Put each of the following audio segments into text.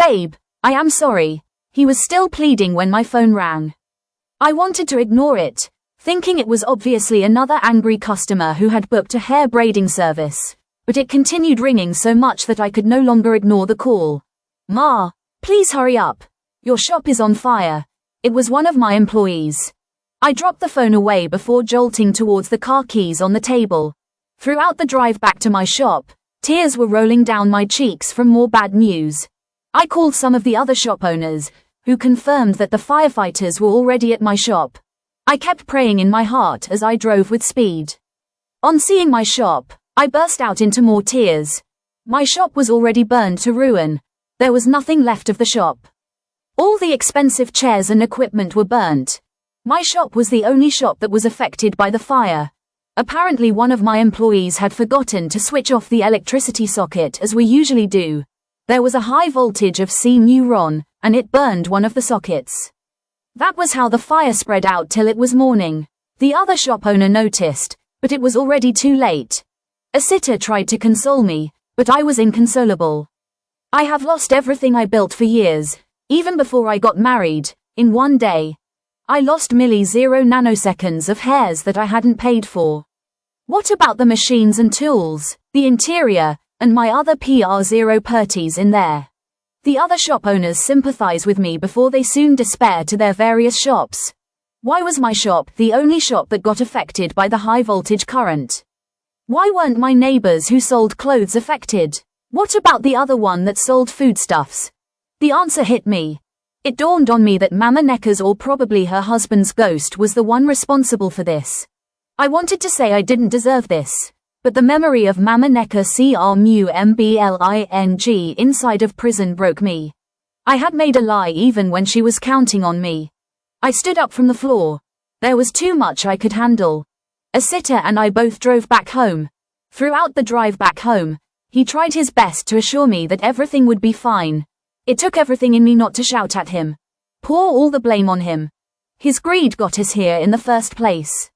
Babe, I am sorry. He was still pleading when my phone rang. I wanted to ignore it, thinking it was obviously another angry customer who had booked a hair braiding service, but it continued ringing so much that I could no longer ignore the call. Ma, please hurry up. Your shop is on fire. It was one of my employees. I dropped the phone away before jolting towards the car keys on the table. Throughout the drive back to my shop, tears were rolling down my cheeks from more bad news. I called some of the other shop owners, who confirmed that the firefighters were already at my shop. I kept praying in my heart as I drove with speed. On seeing my shop, I burst out into more tears. My shop was already burned to ruin. There was nothing left of the shop. All the expensive chairs and equipment were burnt. My shop was the only shop that was affected by the fire. Apparently one of my employees had forgotten to switch off the electricity socket as we usually do. There was a high voltage of C-neuron, and it burned one of the sockets. That was how the fire spread out till it was morning. The other shop owner noticed, but it was already too late. Osita tried to console me, but I was inconsolable. I have lost everything I built for years, even before I got married, in one day. I lost 0 nanoseconds of hairs that I hadn't paid for. What about the machines and tools, the interior, and my other PR0 purties in there? The other shop owners sympathize with me before they soon despair to their various shops. Why was my shop the only shop that got affected by the high voltage current? Why weren't my neighbors who sold clothes affected? What about the other one that sold foodstuffs? The answer hit me. It dawned on me that Mama Nneka's or probably her husband's ghost was the one responsible for this. I wanted to say I didn't deserve this, but the memory of Mama Nneka CRMUMBLING inside of prison broke me. I had made a lie even when she was counting on me. I stood up from the floor. There was too much I could handle. Osita and I both drove back home. Throughout the drive back home, he tried his best to assure me that everything would be fine. It took everything in me not to shout at him. Pour all the blame on him. His greed got us here in the first place.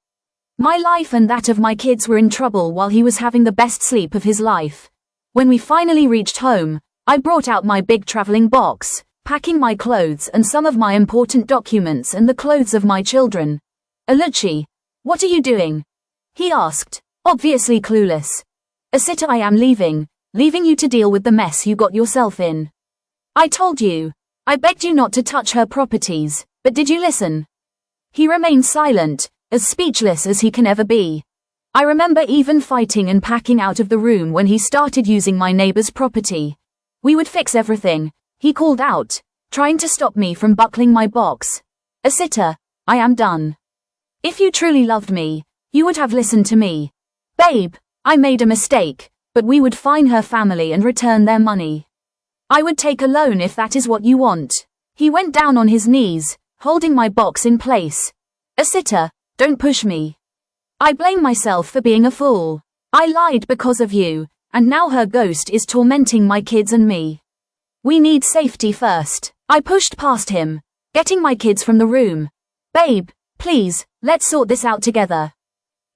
My life and that of my kids were in trouble while he was having the best sleep of his life. When we finally reached home, I brought out my big traveling box, packing my clothes and some of my important documents and the clothes of my children. Oluchi, what are you doing? He asked, obviously clueless. Osita, I am leaving you to deal with the mess you got yourself in. I told you. I begged you not to touch her properties, but did you listen? He remained silent, as speechless as he can ever be. I remember even fighting and packing out of the room when he started using my neighbor's property. We would fix everything, he called out, trying to stop me from buckling my box. Osita, I am done. If you truly loved me, you would have listened to me. Babe, I made a mistake, but we would fine her family and return their money. I would take a loan if that is what you want. He went down on his knees, holding my box in place. Osita, don't push me. I blame myself for being a fool. I lied because of you, and now her ghost is tormenting my kids and me. We need safety first. I pushed past him, getting my kids from the room. Babe, please, let's sort this out together.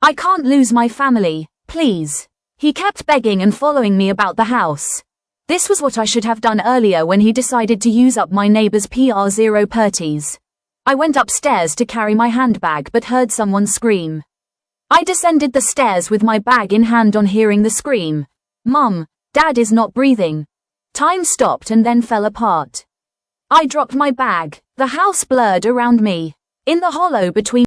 I can't lose my family, please. He kept begging and following me about the house. This was what I should have done earlier when he decided to use up my neighbor's PR0 purties. I went upstairs to carry my handbag but heard someone scream. I descended the stairs with my bag in hand on hearing the scream. Mum, Dad is not breathing. Time stopped and then fell apart. I dropped my bag. The house blurred around me. In the hollow between